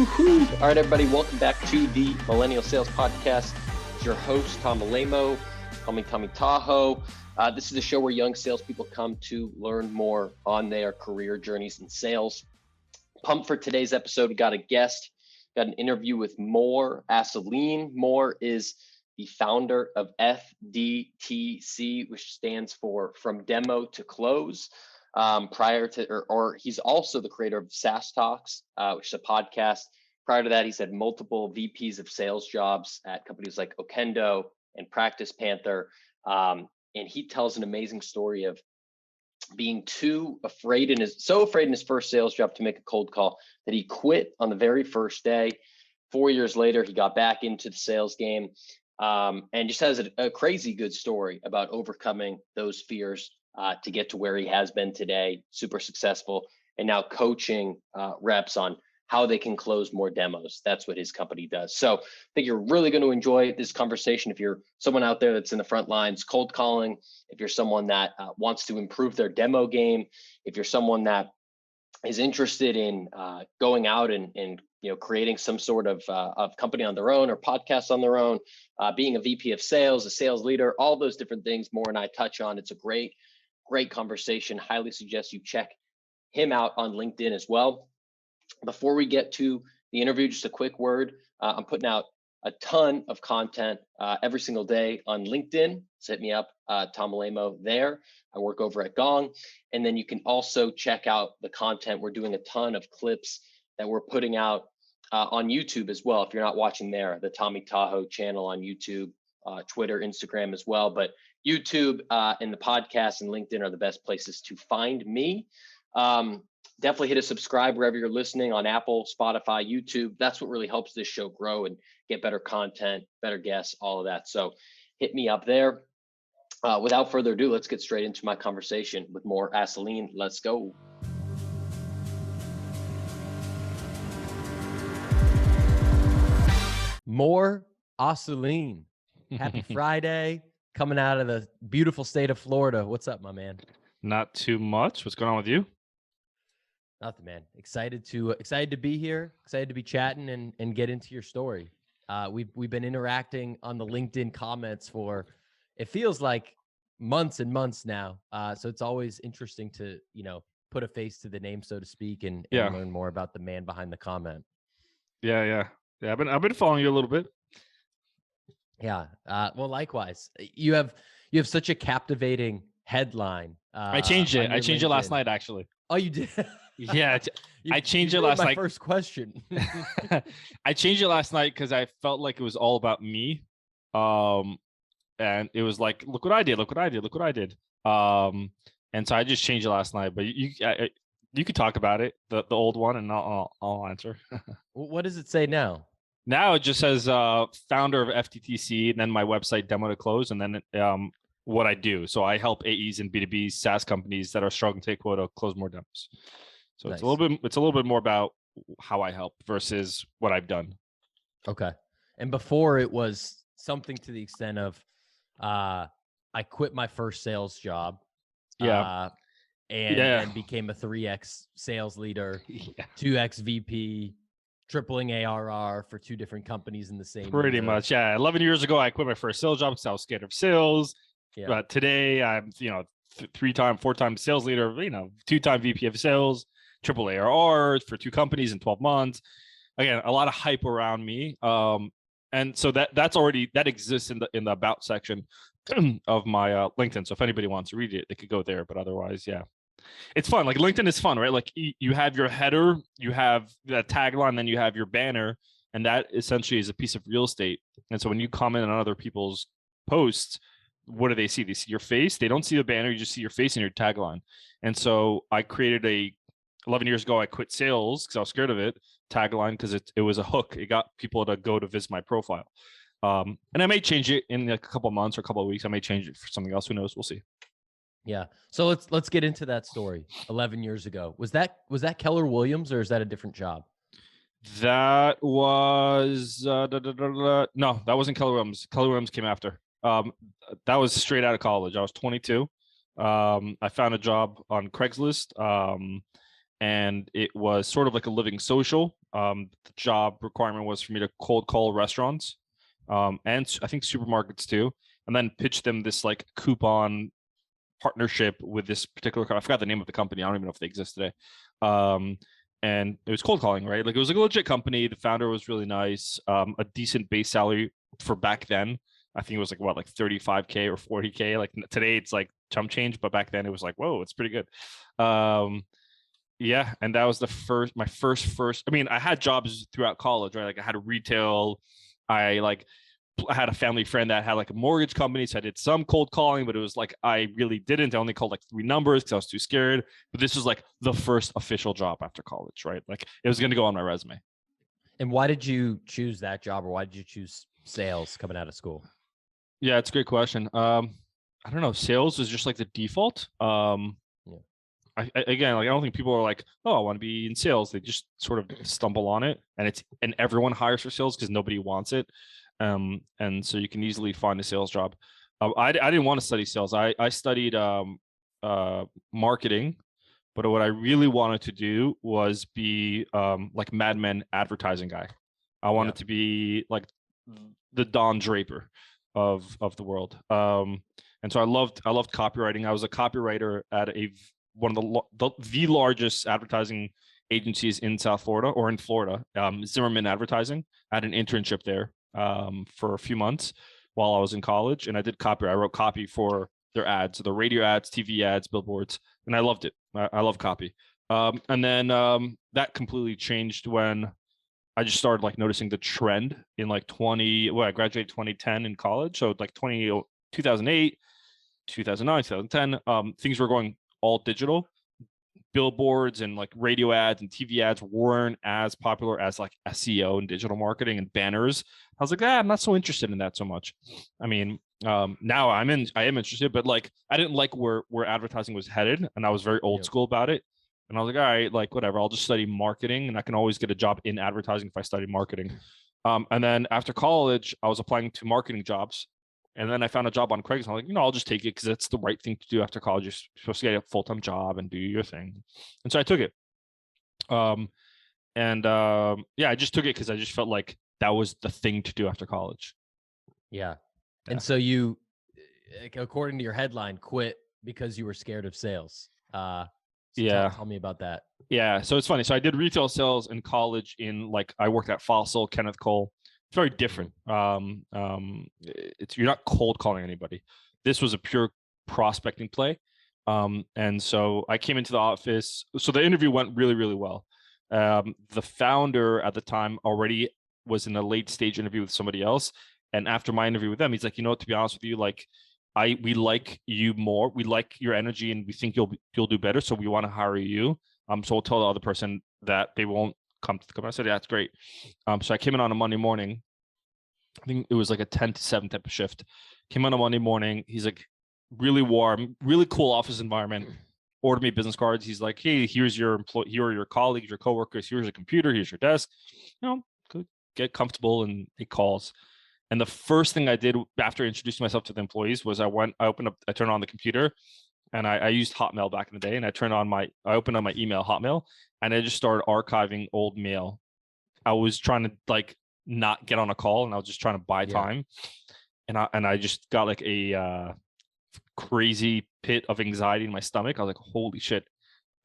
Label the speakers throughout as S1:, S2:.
S1: Woo-hoo. All right, everybody, welcome back to the Millennial Sales Podcast. It's your host, Tom Alemo. Call me Tommy Tahoe. This is a show where young salespeople come to learn more on their career journeys in sales. Pumped for today's episode. We got a guest, got an interview with Mor Assouline. Mor is the founder of FDTC, which stands for From Demo to Close. He's also the creator of SaaS Talks, which is a podcast. Prior to that, he's had multiple VPs of sales jobs at companies like Okendo and PracticePanther. And he tells an amazing story of being so afraid in his first sales job to make a cold call that he quit on the very first day. 4 years later, he got back into the sales game, and just has a crazy good story about overcoming those fears to get to where he has been today, super successful, and now coaching reps on how they can close more demos. That's what his company does. So I think you're really going to enjoy this conversation. If you're someone out there that's in the front lines, cold calling, if you're someone that wants to improve their demo game, if you're someone that is interested in going out and creating some sort of company on their own or podcast on their own, being a VP of sales, a sales leader, all those different things Mor and I touch on. It's a great conversation. Highly suggest you check him out on LinkedIn as well. Before we get to the interview, just a quick word. I'm putting out a ton of content every single day on LinkedIn. So hit me up, Tom Alemo there. I work over at Gong. And then you can also check out the content. We're doing a ton of clips that we're putting out on YouTube as well. If you're not watching there, the Tommy Tahoe channel on YouTube, Twitter, Instagram as well. But YouTube and the podcast and LinkedIn are the best places to find me. Definitely hit a subscribe wherever you're listening, on Apple, Spotify, YouTube. That's what really helps this show grow and get better content, better guests, all of that. So hit me up there. Without further ado, let's get straight into my conversation with Mor Assouline. Let's go. Mor Assouline. Happy Friday. Coming out of the beautiful state of Florida. What's up, my man?
S2: Not too much. What's going on with you?
S1: Nothing, man. Excited to be here. Excited to be chatting and get into your story. We've been interacting on the LinkedIn comments for, it feels like months and months now. So it's always interesting to put a face to the name, so to speak, and learn more about the man behind the comment.
S2: Yeah. I've been following you a little bit.
S1: Yeah. Well, likewise. You have such a captivating headline.
S2: I changed it. I changed it last night, actually.
S1: Oh, you did?
S2: Yeah. I changed it last night.
S1: My first question.
S2: I changed it last night because I felt like it was all about me. And it was like, look what I did. And so I just changed it last night. But you could talk about it, the old one, and I'll answer.
S1: What does it say now?
S2: Now it just says founder of FTTC, and then my website, Demo to Close, and then what I do. So I help AEs and B2B SaaS companies that are struggling to take quota close more demos. So nice. It's a little bit more about how I help versus what I've done.
S1: Okay. And before, it was something to the extent of I quit my first sales job.
S2: Yeah.
S1: And became a 3X sales leader, 2X VP, tripling ARR for two different companies in the same
S2: Pretty
S1: year.
S2: much, yeah. 11 years ago, I quit my first sales job because I was scared of sales. Yeah. But today, I'm 4-time sales leader, 2-time VP of sales, triple ARR for 2 companies in 12 months. Again, a lot of hype around me. And so that exists in the about section of my LinkedIn. So if anybody wants to read it, they could go there. But otherwise, yeah. It's fun. Like LinkedIn is fun, right? Like you have your header, you have the tagline, then you have your banner, and that essentially is a piece of real estate. And so when you comment on other people's posts, what do they see? They see your face. They don't see the banner. You just see your face and your tagline. And so I created 11 years ago, I quit sales because I was scared of it. Tagline, because it was a hook. It got people to go to visit my profile. And I may change it in a couple of months or a couple of weeks. I may change it for something else. Who knows? We'll see.
S1: Yeah. So let's get into that story. 11 years ago. Was that Keller Williams, or is that a different job?
S2: That was no, that wasn't Keller Williams. Keller Williams came after. That was straight out of college. I was 22. I found a job on Craigslist. and it was sort of like a living social. The job requirement was for me to cold call restaurants, and I think supermarkets too, and then pitch them this like coupon partnership with this particular, I forgot the name of the company. I don't even know if they exist today. And it was cold calling, right? Like it was like a legit company. The founder was really nice. A decent base salary for back then. I think it was like what, like 35K or 40K. Like today it's like chump change, but back then it was like, whoa, it's pretty good. Yeah, and that was my first. I mean, I had jobs throughout college, right? Like I had a retail. I had a family friend that had like a mortgage company, so I did some cold calling, but it was like I really didn't. I only called like 3 numbers because I was too scared. But this was like the first official job after college, right? Like it was going to go on my resume.
S3: And why did you choose that job, or why did you choose sales coming out of school?
S2: Yeah, it's a great question. I don't know. Sales is just like the default. Again, like I don't think people are like, oh, I want to be in sales. They just sort of stumble on it, and everyone hires for sales because nobody wants it. And so you can easily find a sales job. I didn't want to study sales. I studied marketing, but what I really wanted to do was be like Mad Men advertising guy. I wanted to be like the Don Draper of the world. And so I loved copywriting. I was a copywriter at one of the largest advertising agencies in South Florida, or in Florida, Zimmerman Advertising. I had an internship there for a few months while I was in college, and I did copy. I wrote copy for their ads, so the radio ads, TV ads, billboards, and I loved it. I love copy. And then that completely changed when I just started like noticing the trend in like I graduated 2010 in college, so like 2008, 2009, 2010, things were going all digital. Billboards and like radio ads and TV ads weren't as popular as like SEO and digital marketing and banners. I was like, I'm not so interested in that so much. I mean, now I am interested, but like I didn't like where advertising was headed, and I was very old school about it. And I was like, all right, like whatever, I'll just study marketing, and I can always get a job in advertising if I study marketing. And then after college, I was applying to marketing jobs. And then I found a job on Craigslist. I'm like, I'll just take it because it's the right thing to do after college. You're supposed to get a full-time job and do your thing. And so I took it. Yeah, I just took it because I just felt like that was the thing to do after college.
S3: Yeah. And so you, according to your headline, quit because you were scared of sales. So tell me about that.
S2: Yeah. So it's funny. So I did retail sales in college I worked at Fossil, Kenneth Cole. It's very different. You're not cold calling anybody. This was a pure prospecting play. And so I came into the office. So the interview went really, really well. The founder at the time already was in a late stage interview with somebody else. And after my interview with them, he's like, to be honest with you, like we like you more. We like your energy, and we think you'll do better. So we want to hire you. So we'll tell the other person that they won't come to the company. I said, yeah, that's great. So I came in on a Monday morning. I think it was like a 10 to 7 type of shift. Came on a Monday morning. He's like really warm, really cool office environment. Ordered me business cards. He's like, hey, here's your employee, here are your colleagues, your coworkers, here's your computer, here's your desk. Good, get comfortable, and he calls. And the first thing I did after introducing myself to the employees was I turned on the computer, and I used Hotmail back in the day, and I opened on my email Hotmail, and I just started archiving old mail. I was trying to like not get on a call, and I was just trying to buy time. And I just got like a crazy pit of anxiety in my stomach. I was like, holy shit,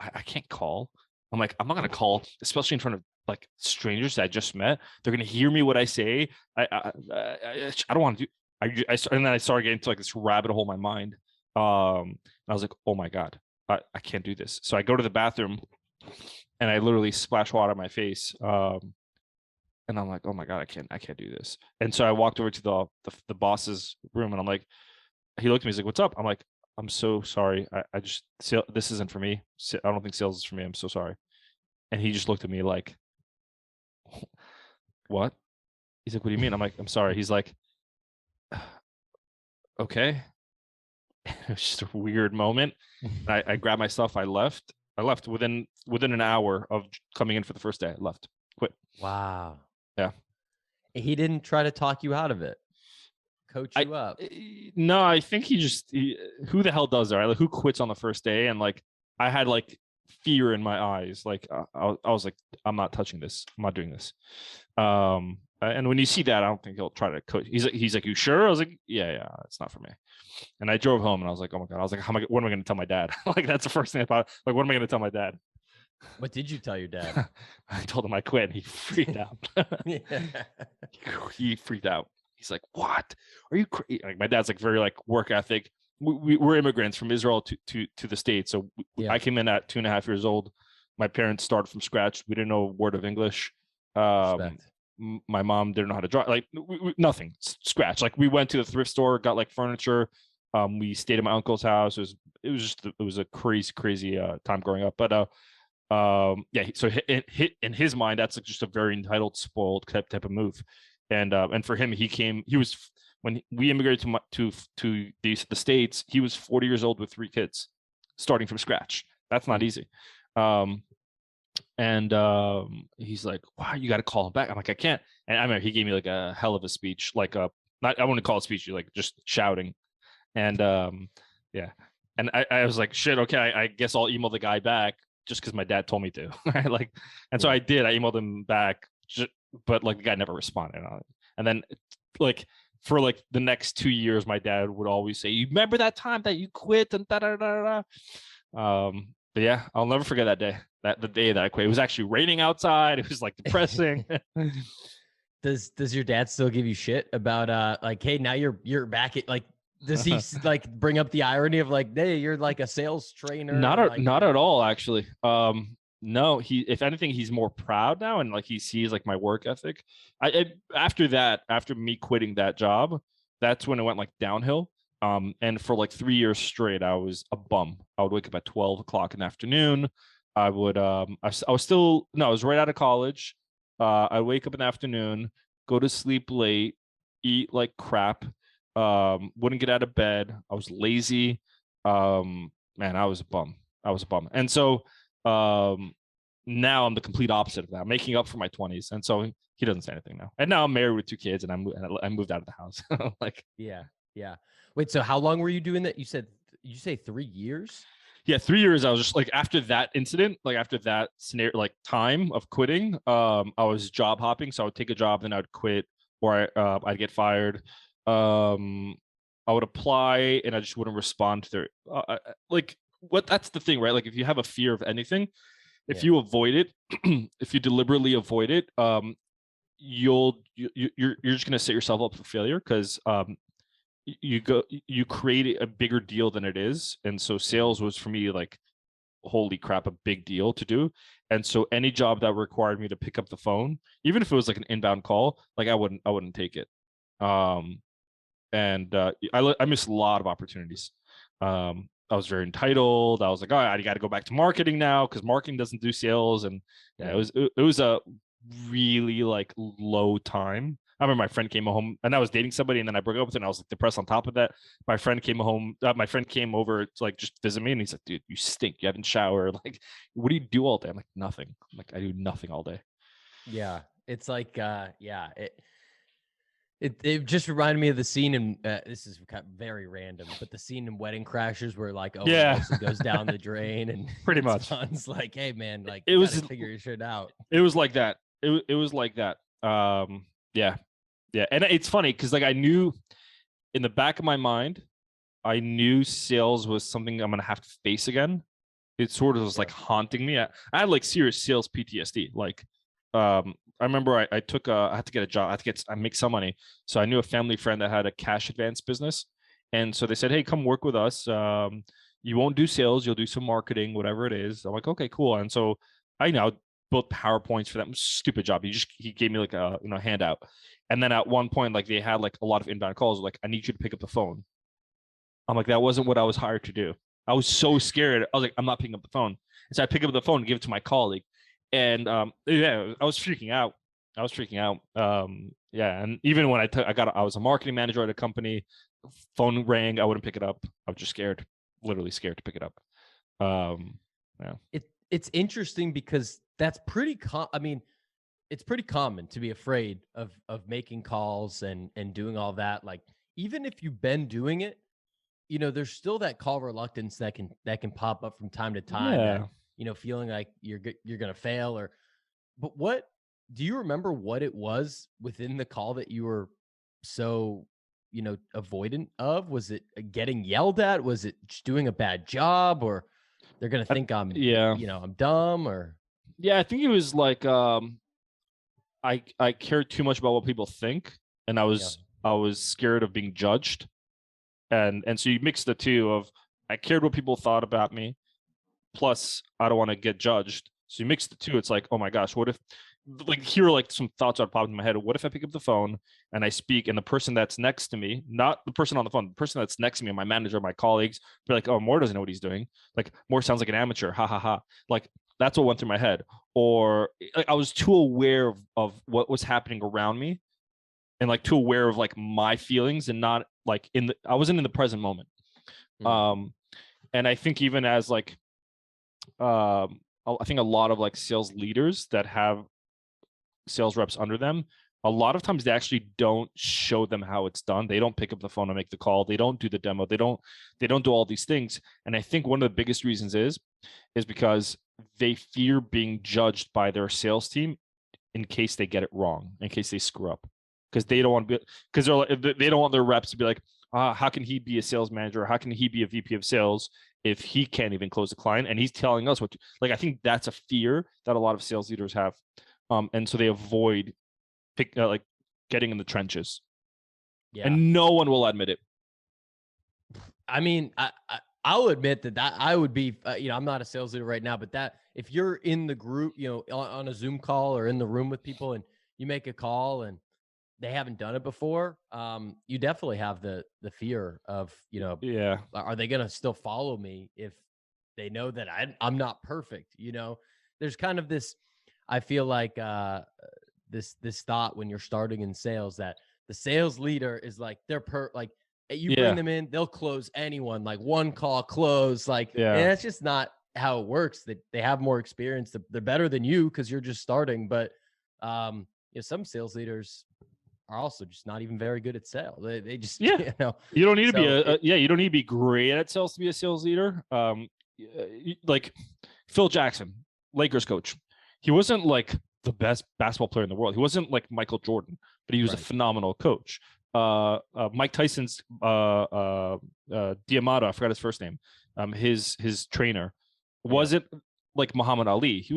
S2: I can't call. I'm like, I'm not gonna call, especially in front of like strangers that I just met. They're gonna hear me what I say. I don't want to do. And then I started getting into like this rabbit hole in my mind. And I was like, oh my god, I can't do this. So I go to the bathroom, and I literally splash water on my face. And I'm like, oh my god, I can't do this. And so I walked over to the boss's room, and I'm like, he looked at me, he's like, what's up? I'm like, I'm so sorry. This isn't for me. I don't think sales is for me. I'm so sorry. And he just looked at me like, what? He's like, what do you mean? I'm like, I'm sorry. He's like, okay. It was just a weird moment. I grabbed my stuff. I left within an hour of coming in for the first day. I left, quit.
S3: Wow.
S2: Yeah.
S3: He didn't try to talk you out of it, coach you up.
S2: No, I think who the hell does that? Right? Like, who quits on the first day? And like, I had like fear in my eyes. Like I was like, I'm not touching this. I'm not doing this. And when you see that, I don't think he'll try to coach. He's like, you sure? I was like, yeah, it's not for me. And I drove home and I was like, oh my God. I was like, what am I going to tell my dad? Like, that's the first thing I thought. Like, what am I going to tell my dad?
S3: What did you tell your dad?
S2: I told him I quit and he freaked out. He freaked out. He's like, what? Are you crazy? Like, my dad's like very like work ethic. We're immigrants from Israel to the States. So I came in at 2.5 years old. My parents started from scratch. We didn't know a word of English. My mom didn't know how to drive, like nothing, scratch. Like we went to the thrift store, got like furniture. We stayed at my uncle's house. It was a crazy time growing up. But yeah, so in his mind, that's like just a very entitled, spoiled type of move. And for him, when we immigrated to the States, he was 40 years old with 3 kids, starting from scratch. That's not easy. And he's like, wow, you got to call him back. I'm like, I can't. And I remember he gave me like a hell of a speech, like I wouldn't call it a speech, like just shouting. And yeah. And I was like, shit, okay, I guess I'll email the guy back just because my dad told me to. Right? Like, and so I did. I emailed him back, but like the guy never responded on it. And then like for like the next 2 years, my dad would always say, you remember that time that you quit and da da da da. But yeah, I'll never forget that day. The day that I quit. It was actually raining outside. It was like depressing.
S3: Does your dad still give you shit about like, hey, now you're back at like, does he like bring up the irony of like, hey, you're like a sales trainer?
S2: Not at all, actually. No, if anything, he's more proud now, and like he sees like my work ethic. After me quitting that job, that's when it went like downhill. And for like 3 years straight, I was a bum. I would wake up at 12 o'clock in the afternoon. I would, I was right out of college. I'd wake up in the afternoon, go to sleep late, eat like crap, wouldn't get out of bed. I was lazy. Man, I was a bum. And so, now I'm the complete opposite of that. I'm making up for my 20s. And so he doesn't say anything now. And now I'm married with 2 kids and I moved out of the house. Like,
S3: yeah. Wait, so how long were you doing that? Did you say 3 years?
S2: Yeah, 3 years. I was just like, after that incident, like after that scenario, like time of quitting, I was job hopping. So I would take a job, then I would quit, or I'd get fired. I would apply and I just wouldn't respond to their, that's the thing, right? Like if you have a fear of anything, if you avoid it, if you deliberately avoid it, you're just going to set yourself up for failure, because you create a bigger deal than it is. And so sales was for me like, holy crap, a big deal to do. And so any job that required me to pick up the phone, even if it was like an inbound call, like I wouldn't take it. And I missed a lot of opportunities. I was very entitled. I was like, oh, I got to go back to marketing now because marketing doesn't do sales. And yeah, it was a really like low time. I remember my friend came home and I was dating somebody, and then I broke up with her and I was like depressed on top of that. My friend came over to like just visit me, and he's like, dude, you stink. You haven't showered. Like, what do you do all day? I'm like, nothing. I'm like, I do nothing all day.
S3: Yeah. It's like, It just reminded me of the scene in this is very random, but the scene in Wedding Crashers where like Wilson goes down the drain and
S2: pretty much
S3: John's like, hey man, like
S2: it was
S3: figure your shit out.
S2: It was like that. It was like that. Yeah. And it's funny because like I knew in the back of my mind, I knew sales was something I'm gonna have to face again. It sort of was like haunting me. I had like serious sales PTSD. Like I remember I had to get a job. I make some money. So I knew a family friend that had a cash advance business. And so they said, hey, come work with us. You won't do sales. You'll do some marketing, whatever it is. I'm like, okay, cool. And so I now built PowerPoints for that stupid job. He gave me like a handout. And then at one point, like they had like a lot of inbound calls. Like, I need you to pick up the phone. I'm like, that wasn't what I was hired to do. I was so scared. I was like, I'm not picking up the phone. And so I pick up the phone and give it to my colleague. And I was freaking out. Yeah, and even when I was a marketing manager at a company, phone rang, I wouldn't pick it up. I was just scared, literally scared to pick it up. Yeah.
S3: It's interesting because that's pretty it's pretty common to be afraid of making calls and doing all that. Like, even if you've been doing it, there's still that call reluctance that can pop up from time to time.
S2: Yeah.
S3: feeling like you're going to fail but what do you remember what it was within the call that you were so, avoidant of? Was it getting yelled at? Was it just doing a bad job, or they're going to think I'm dumb, or?
S2: Yeah, I think it was like, I cared too much about what people think, and I was scared of being judged. And so you mix the two of, I cared what people thought about me, plus I don't want to get judged. So you mix the two. It's like, oh my gosh, what if, like, here are like some thoughts that popped in my head. What if I pick up the phone and I speak, and the person that's next to me, not the person on the phone, the person that's next to me, my manager, my colleagues, be like, oh, Mor doesn't know what he's doing. Like, Mor sounds like an amateur. Ha ha ha. Like, that's what went through my head. Or like, I was too aware of what was happening around me, and like too aware of like my feelings, and not like I wasn't in the present moment. And I think even as like, I think a lot of like sales leaders that have sales reps under them, a lot of times they actually don't show them how it's done. They don't pick up the phone and make the call. They don't do the demo. They don't do all these things. And I think one of the biggest reasons is because they fear being judged by their sales team in case they get it wrong, in case they screw up, because they don't want to be, because they don't want their reps to be like, how can he be a sales manager? Or how can he be a VP of sales if he can't even close a client? And he's telling us what to, like, I think that's a fear that a lot of sales leaders have. And so they avoid like getting in the trenches. Yeah. And no one will admit it.
S3: I mean, I'll admit that I would be, I'm not a sales leader right now, but that if you're in the group, on a Zoom call or in the room with people, and you make a call and they haven't done it before, you definitely have the fear of, are they going to still follow me if they know that I'm not perfect? There's kind of this, I feel like this thought when you're starting in sales, that the sales leader is like, they're like, you bring them in, they'll close anyone, like one call close, like, and that's just not how it works. That they have more experience, they're better than you because you're just starting. But some sales leaders are also just not even very good at sales. They just, you
S2: don't need to be you don't need to be great at sales to be a sales leader. Like Phil Jackson, Lakers coach, he wasn't like the best basketball player in the world. He wasn't like Michael Jordan, but he was a phenomenal coach. Mike Tyson's Diamato, I forgot his first name. His trainer wasn't like Muhammad Ali. He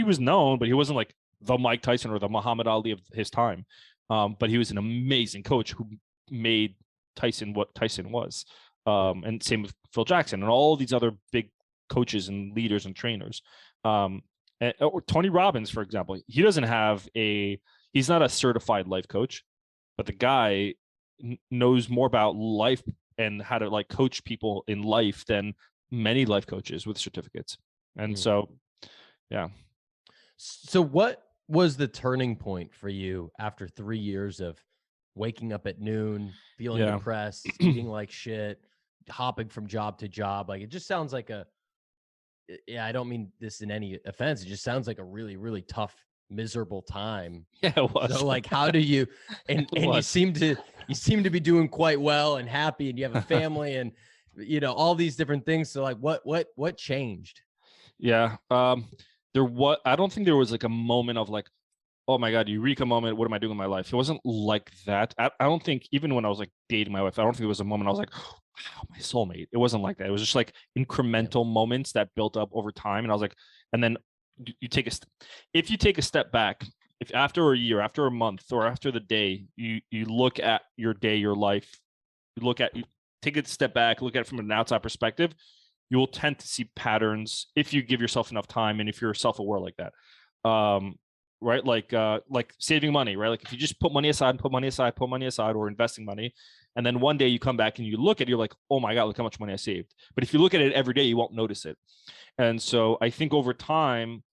S2: was known, but he wasn't like the Mike Tyson or the Muhammad Ali of his time. But he was an amazing coach who made Tyson what Tyson was. And same with Phil Jackson and all these other big coaches and leaders and trainers. Or Tony Robbins, for example, he's not a certified life coach, but the guy knows more about life and how to like coach people in life than many life coaches with certificates. And so, yeah.
S3: So what was the turning point for you after 3 years of waking up at noon, feeling depressed, eating like shit, hopping from job to job? Like, it just sounds like I don't mean this in any offense. It just sounds like a really, really tough, miserable time.
S2: Yeah, it was.
S3: So like, how do you, and you seem to be doing quite well and happy, and you have a family and, all these different things. So like, what changed?
S2: Yeah. I don't think there was like a moment of like, oh my God, eureka moment. What am I doing in my life? It wasn't like that. I don't think, even when I was like dating my wife, I don't think there was a moment I was like, wow, my soulmate. It wasn't like that. It was just like incremental moments that built up over time. And I was like, and then if you take a step back, if after a year, after a month, or after the day, you look at your day, your life, take a step back, look at it from an outside perspective, you will tend to see patterns if you give yourself enough time and if you're self-aware like that. Right? Like saving money, right? Like if you just put money aside, or investing money, and then one day you come back and you look at it, you're like, oh my God, look how much money I saved. But if you look at it every day, you won't notice it. And so I think over time,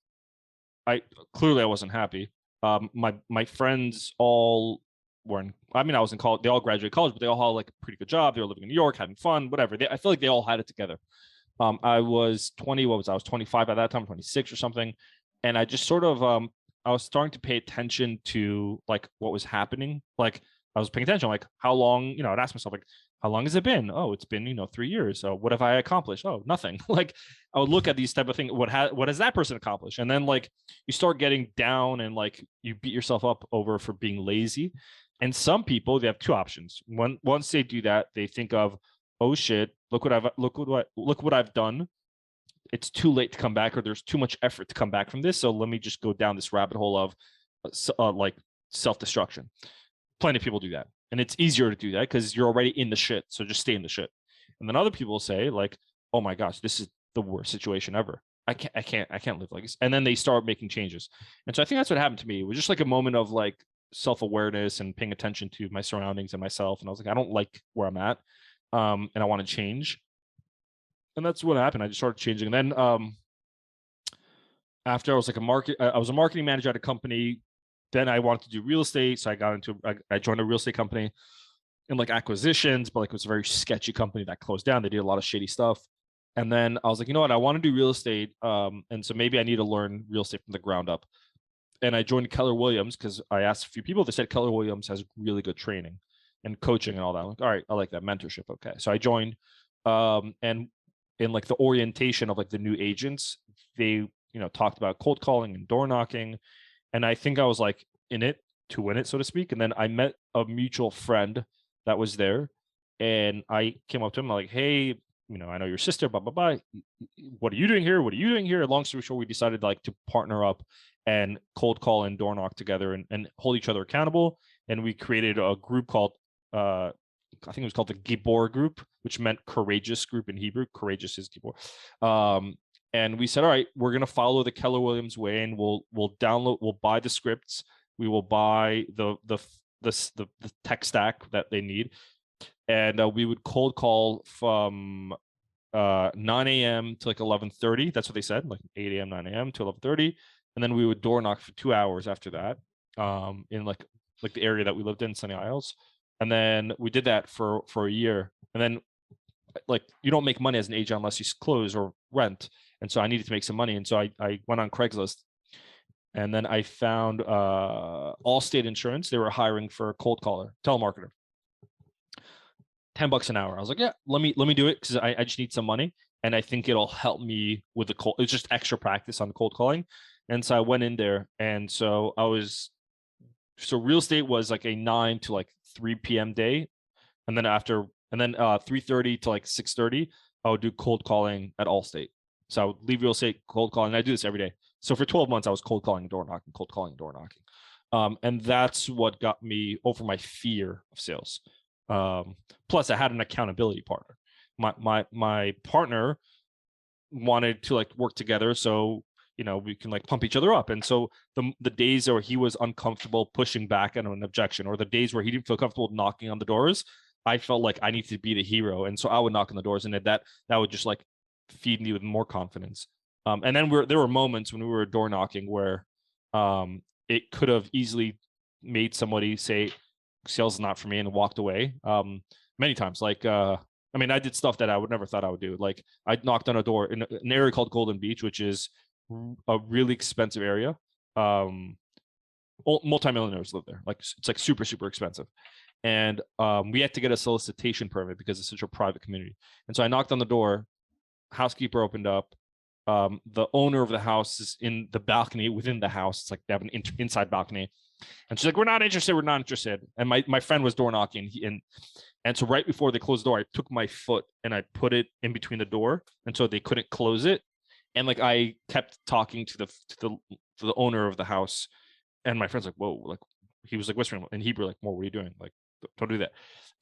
S2: I wasn't happy. My friends all were I was in college, they all graduated college, but they all had like a pretty good job. They were living in New York, having fun, whatever. I feel like they all had it together. I was 20, I was 25 at that time, 26 or something. And I just sort of, I was starting to pay attention to like what was happening. Like I was paying attention, like how long, I'd ask myself, like, how long has it been? Oh, it's been, 3 years. So what have I accomplished? Oh, nothing. Like I would look at these type of things. What has that person accomplished? And then like you start getting down and like you beat yourself up over for being lazy. And some people, they have two options. Once they do that, they think of, oh shit, look what I've done. It's too late to come back, or there's too much effort to come back from this. So let me just go down this rabbit hole of like self-destruction. Plenty of people do that. And it's easier to do that because you're already in the shit. So just stay in the shit. And then other people say like, oh my gosh, this is the worst situation ever. I can't live like this. And then they start making changes. And so I think that's what happened to me. It was just like a moment of like self-awareness and paying attention to my surroundings and myself. And I was like, I don't like where I'm at. And I want to change. And that's what happened. I just started changing. And then after I was a marketing manager at a company. Then I wanted to do real estate. So I joined a real estate company in like acquisitions, but like it was a very sketchy company that closed down. They did a lot of shady stuff. And then I was like, you know what? I want to do real estate. And so maybe I need to learn real estate from the ground up. And I joined Keller Williams because I asked a few people. They said Keller Williams has really good training and coaching and all that. I'm like, all right, I like that mentorship. Okay. So I joined and in like the orientation of like the new agents, they, talked about cold calling and door knocking. And I think I was like in it to win it, so to speak. And then I met a mutual friend that was there. And I came up to him like, hey, I know your sister, blah, blah, blah. What are you doing here? What are you doing here? Long story short, we decided like to partner up and cold call and door knock together and hold each other accountable. And we created a group called, I think it was called the Gibor group, which meant courageous group in Hebrew. Courageous is Gibor. And we said, all right, we're going to follow the Keller Williams way, and we'll buy the scripts. We will buy the tech stack that they need. And we would cold call from 9 a.m. to like 11:30. That's what they said, like 8 a.m., 9 a.m. to 11:30. And then we would door knock for 2 hours after that in like the area that we lived in, Sunny Isles. And then we did that for a year. And then like you don't make money as an agent unless you close or rent. And so I needed to make some money. And so I went on Craigslist and then I found Allstate Insurance. They were hiring for a cold caller, telemarketer, $10 an hour. I was like, yeah, let me do it because I just need some money. And I think it'll help me with the cold. It's just extra practice on cold calling. And so I went in there. And so real estate was like a 9 to like 3 p.m. day. And then 3:30 to like 6:30, I would do cold calling at Allstate. So I would leave real estate, cold calling. And I do this every day. So for 12 months, I was cold calling and door knocking. And that's what got me over my fear of sales. Plus, I had an accountability partner. My partner wanted to like work together, so we can like pump each other up. And so the days where he was uncomfortable pushing back on an objection, or the days where he didn't feel comfortable knocking on the doors, I felt like I needed to be the hero. And so I would knock on the doors, and that would just like feed me with more confidence. And then there were moments when we were door knocking where it could have easily made somebody say sales is not for me and walked away. Many times, like I did stuff that I would never thought I would do. Like I knocked on a door in an area called Golden Beach, which is a really expensive area. Multimillionaires live there. Like it's like super, super expensive. And we had to get a solicitation permit because it's such a private community. And so I knocked on the door. Housekeeper opened up. The owner of the house is in the balcony within the house. It's like they have an inside balcony. And she's like, we're not interested. And my friend was door knocking. And so right before they closed the door, I took my foot and I put it in between the door. And so they couldn't close it. And like I kept talking to the owner of the house. And my friend's like, whoa, like he was like whispering in Hebrew, like, Mor, what are you doing? Like, don't do that.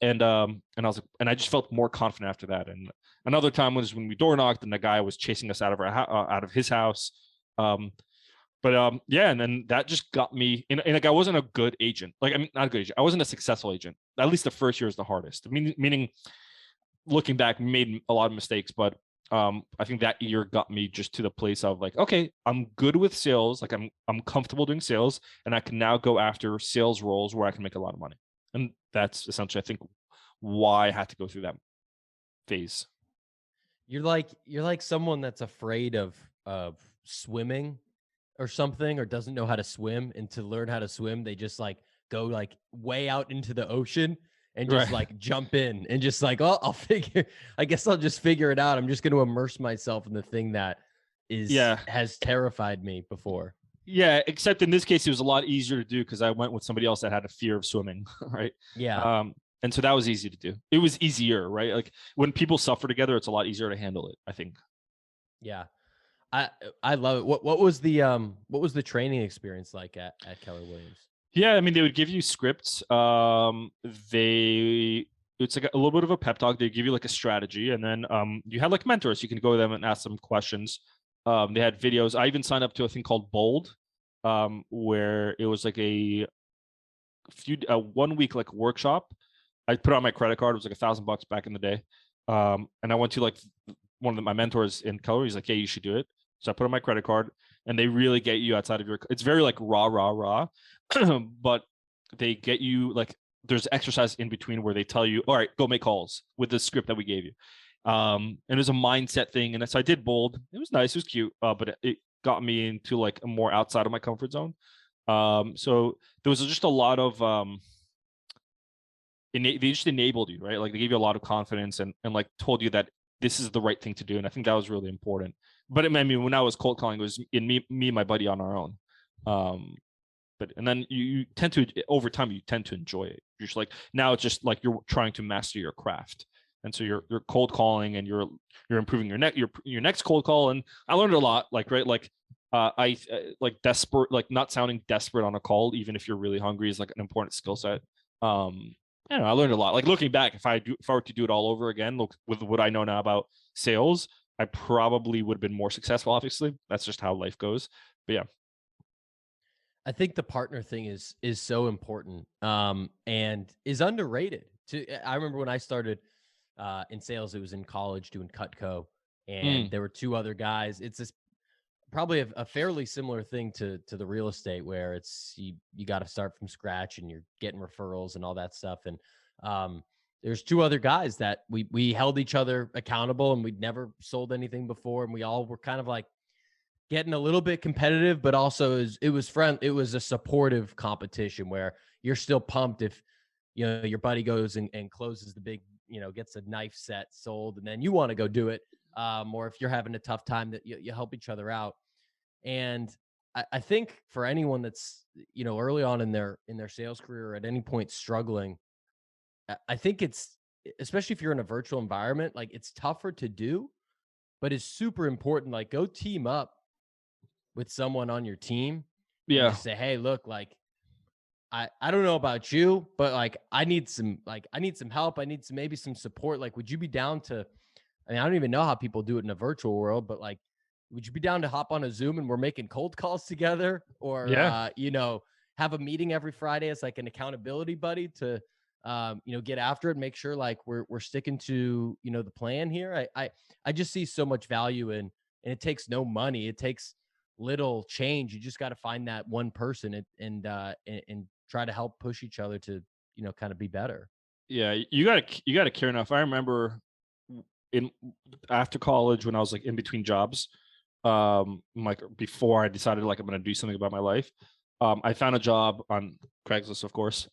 S2: And I was like, and I just felt more confident after that. And another time was when we door knocked and the guy was chasing us out of his house. Yeah, and then that just got me. And like I wasn't a good agent. Like not a good agent. I wasn't a successful agent. At least the first year is the hardest. Meaning, looking back, made a lot of mistakes, but I think that year got me just to the place of like, okay, I'm good with sales. Like I'm comfortable doing sales, and I can now go after sales roles where I can make a lot of money. And that's essentially, I think, why I had to go through that phase.
S3: You're like someone that's afraid of swimming or something, or doesn't know how to swim, and to learn how to swim, they just like go like way out into the ocean and just like jump in and just like, oh, I guess I'll just figure it out. I'm just going to immerse myself in the thing that has terrified me before.
S2: Yeah, except in this case, it was a lot easier to do because I went with somebody else that had a fear of swimming, right?
S3: Yeah.
S2: And so that was easy to do. It was easier, right? Like when people suffer together, it's a lot easier to handle it, I think. Yeah.
S3: I love it. What was the training experience like at Keller Williams?
S2: Yeah, I mean, they would give you scripts. It's like a little bit of a pep talk. They give you like a strategy, and then you had like mentors. You can go to them and ask them questions. They had videos. I even signed up to a thing called Bold, where it was like a 1 week like workshop. I put on my credit card. It was like $1,000 back in the day. And I went to like one of my mentors in Keller. He's like, "Hey, you should do it." So I put on my credit card, and they really get you outside of your. It's very like raw, but they get you like. There's exercise in between where they tell you, "All right, go make calls with the script that we gave you." And it was a mindset thing, and so I did Bold. It was nice, it was cute, but it got me into like a more outside of my comfort zone. So there was just a lot of they just enabled you, right? Like they gave you a lot of confidence and like told you that this is the right thing to do, and I think that was really important. But I mean, when I was cold calling, it was in me and my buddy on our own. And then you tend to, over time, you tend to enjoy it. You're just like, now it's just like you're trying to master your craft. And so you're cold calling and you're improving your next cold call. And I learned a lot, like, right. Like, I like desperate, like not sounding desperate on a call, even if you're really hungry, is like an important skill set. I don't know, I learned a lot. Like looking back, if I were to do it all over again, look with what I know now about sales, I probably would have been more successful. Obviously, that's just how life goes. But yeah.
S3: I think the partner thing is so important, and is underrated. I remember when I started in sales, it was in college doing Cutco, and there were two other guys. It's probably a fairly similar thing to the real estate, where it's you got to start from scratch and you're getting referrals and all that stuff. And there's two other guys that we held each other accountable, and we'd never sold anything before, and we all were kind of like getting a little bit competitive, but also it was a supportive competition where you're still pumped if your buddy goes and closes the big, gets a knife set sold, and then you want to go do it, or if you're having a tough time, that you help each other out. And I think for anyone that's early on in their sales career, or at any point struggling, I think it's, especially if you're in a virtual environment, like it's tougher to do, but it's super important. Like go team up with someone on your team.
S2: Yeah.
S3: Just say, hey, look, like I don't know about you, but like I need some help. I need maybe some support. Like, would you be down to, I don't even know how people do it in a virtual world, but like, would you be down to hop on a Zoom and we're making cold calls together, or, have a meeting every Friday as like an accountability buddy to, get after it and make sure like we're sticking to, the plan here. I just see so much value in, and it takes no money. It takes little change. You just got to find that one person and try to help push each other to, kind of be better.
S2: Yeah. You gotta care enough. I remember after college, when I was like in between jobs, like before I decided like I'm going to do something about my life, I found a job on Craigslist, of course.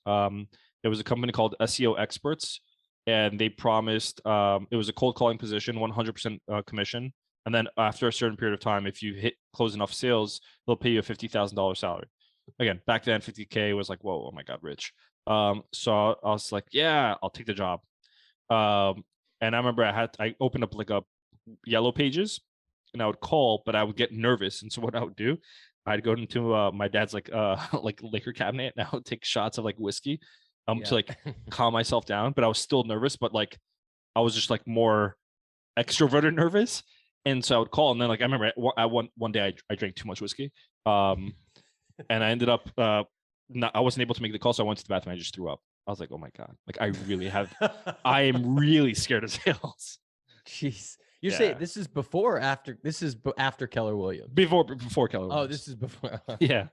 S2: It was a company called SEO Experts, and they promised, it was a cold calling position, 100% commission. And then after a certain period of time, if you close enough sales, they'll pay you a $50,000 salary. Again, back then, 50K was like, whoa, oh my God, rich. So I was like, yeah, I'll take the job. And I remember I opened up like a Yellow Pages, and I would call, but I would get nervous. And so what I would do, I'd go into my dad's like liquor cabinet, and I would take shots of like whiskey to like calm myself down. But I was still nervous, but like I was just like more extroverted nervous. And so I would call, and then like I remember one day I drank too much whiskey, and I ended up I wasn't able to make the call, so I went to the bathroom. I just threw up. I was like, oh my God, like I am really scared of sales.
S3: Jeez, you say this is before or after? This is after Keller Williams.
S2: Before Keller Williams.
S3: Oh, this is before.
S2: Yeah,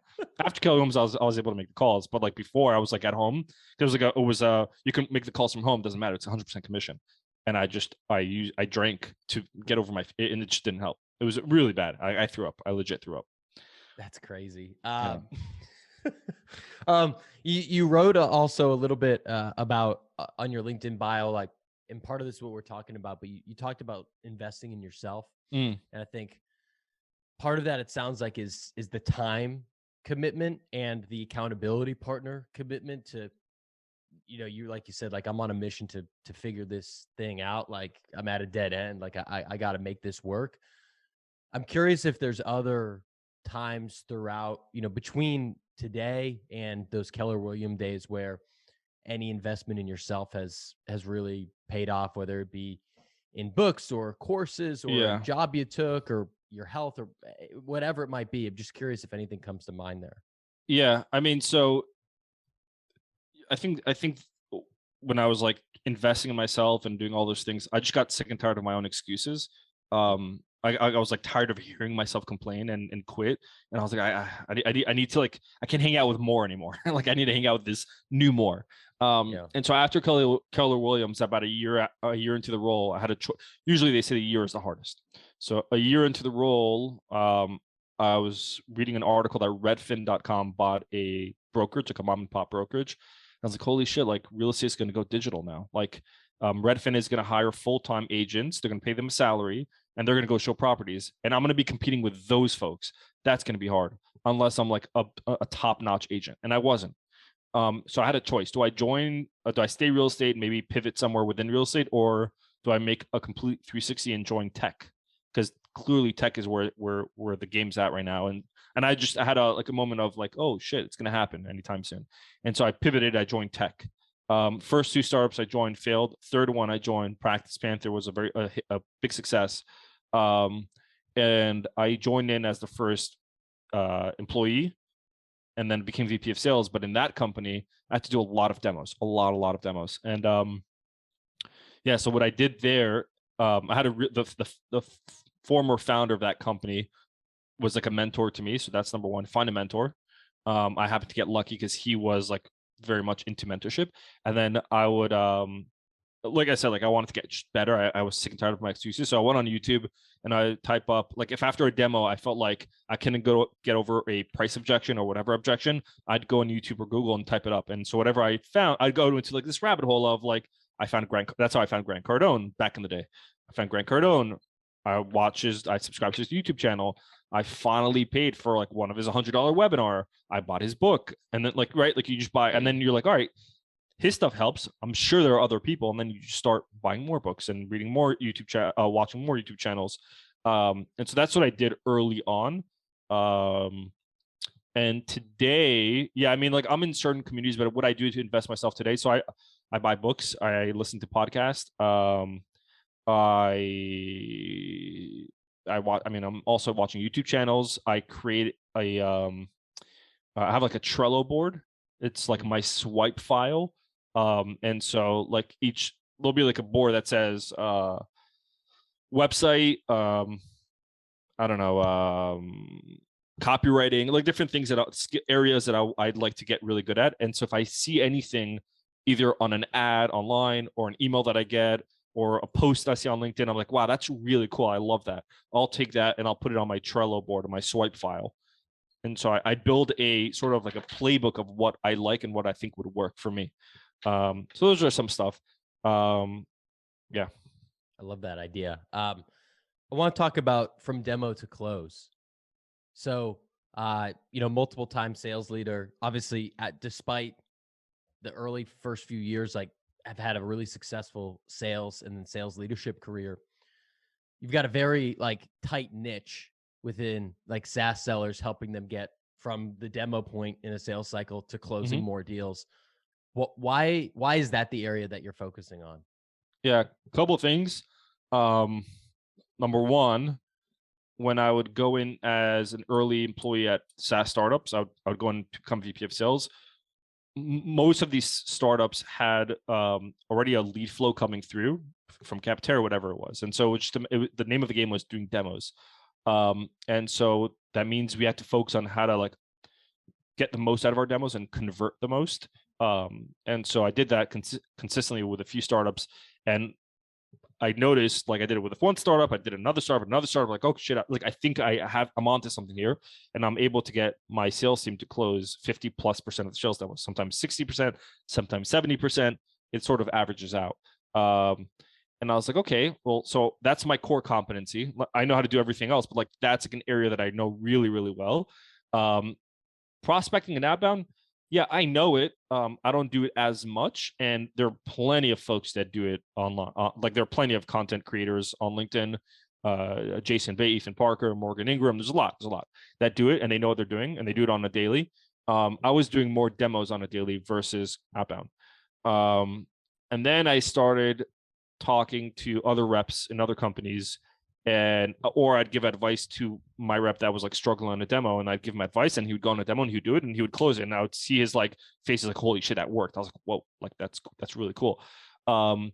S2: after Keller Williams, I was able to make the calls, but like before, I was like at home. There was you can make the calls from home. Doesn't matter. It's 100% commission. And I drank to get over and it just didn't help. It was really bad. I threw up. I legit threw up.
S3: That's crazy. You wrote also a little bit about on your LinkedIn bio, like, and part of this is what we're talking about, but you talked about investing in yourself. And I think part of that, it sounds like, is the time commitment and the accountability partner commitment to, you, like you said, like, I'm on a mission to figure this thing out. Like, I'm at a dead end. Like, I got to make this work. I'm curious if there's other times throughout, between today and those Keller Williams days where any investment in yourself has really paid off, whether it be in books or courses or a job you took or your health or whatever it might be. I'm just curious if anything comes to mind there.
S2: Yeah. I mean, so I think when I was like investing in myself and doing all those things, I just got sick and tired of my own excuses. I was like tired of hearing myself complain and quit. And I was like, I need to, like, I can't hang out with Mor anymore. Like, I need to hang out with this new Mor. And so after Keller Williams, about a year into the role, I had a choice. Usually they say the year is the hardest. So a year into the role, I was reading an article that Redfin.com bought a brokerage, like a mom and pop brokerage. I was like, holy shit, like, real estate is going to go digital now. Like, Redfin is going to hire full-time agents. They're going to pay them a salary and they're going to go show properties. And I'm going to be competing with those folks. That's going to be hard unless I'm like a top-notch agent. And I wasn't. So I had a choice. Do I stay real estate, maybe pivot somewhere within real estate, or do I make a complete 360 and join tech? Because clearly tech is where the game's at right now. And I had a moment of like, oh shit, it's going to happen anytime soon. And so I pivoted, I joined tech. First 2 startups I joined failed. Third one I joined, PracticePanther, was a big success. And I joined in as the first employee and then became VP of sales. But in that company, I had to do a lot of demos, a lot of demos. And so what I did there, I had the former founder of that company was like a mentor to me. So that's number one, find a mentor. I happened to get lucky because he was like very much into mentorship. And then I would, like I said, like, I wanted to get better. I was sick and tired of my excuses. So I went on YouTube and I type up, like, if after a demo, I felt like I couldn't get over a price objection or whatever objection, I'd go on YouTube or Google and type it up. And so whatever I found, I'd go into like this rabbit hole of like, that's how I found Grant Cardone back in the day. I found Grant Cardone. I subscribed to his YouTube channel. I finally paid for like one of his $100 webinar. I bought his book. And then like, right, like, you just buy, and then you're like, all right, his stuff helps. I'm sure there are other people. And then you just start buying more books and reading more watching more YouTube channels. And so that's what I did early on. And today, I mean, like, I'm in certain communities, but what I do to invest myself today. So I buy books. I listen to podcasts. I'm also watching YouTube channels. I create I have like a Trello board. It's like my swipe file. And so like there'll be like a board that says website, I don't know, copywriting, like different things areas that I'd like to get really good at. And so if I see anything either on an ad online or an email that I get or a post I see on LinkedIn, I'm like, wow, that's really cool. I love that. I'll take that and I'll put it on my Trello board or my swipe file. And so I build a sort of like a playbook of what I like and what I think would work for me. So those are some stuff. Yeah.
S3: I love that idea. I want to talk about from demo to close. So, multiple time sales leader, obviously despite the early first few years, like, I've had a really successful sales and then sales leadership career. You've got a very like tight niche within like SaaS sellers, helping them get from the demo point in a sales cycle to closing more deals. Why is that the area that you're focusing on?
S2: Yeah, a couple of things. Number one, when I would go in as an early employee at SaaS startups, I would go in to become VP of sales. Most of these startups had already a lead flow coming through from Capterra, whatever it was. And so the name of the game was doing demos. And so that means we had to focus on how to like get the most out of our demos and convert the most. And so I did that consistently with a few startups. And I noticed, like I did it with one startup, I did another startup, like, oh shit, like I think I'm onto something here, and I'm able to get my sales team to close 50+% of the sales demos, sometimes 60%, sometimes 70%. It sort of averages out. And I was like, okay, well, so that's my core competency. I know how to do everything else, but like that's like an area that I know really, really well. Prospecting and outbound, yeah, I know it. I don't do it as much, and there are plenty of folks that do it online. Like there are plenty of content creators on LinkedIn, Jason Bay, Ethan Parker, Morgan Ingram. There's a lot that do it, and they know what they're doing, and they do it on a daily. I was doing more demos on a daily versus outbound, and then I started talking to other reps in other companies, or I'd give advice to my rep that was like struggling on a demo, and I'd give him advice, and he would go on a demo and he would do it, and he would close it, and I would see his like face is like, holy shit, that worked. I was like, whoa, like that's really cool. And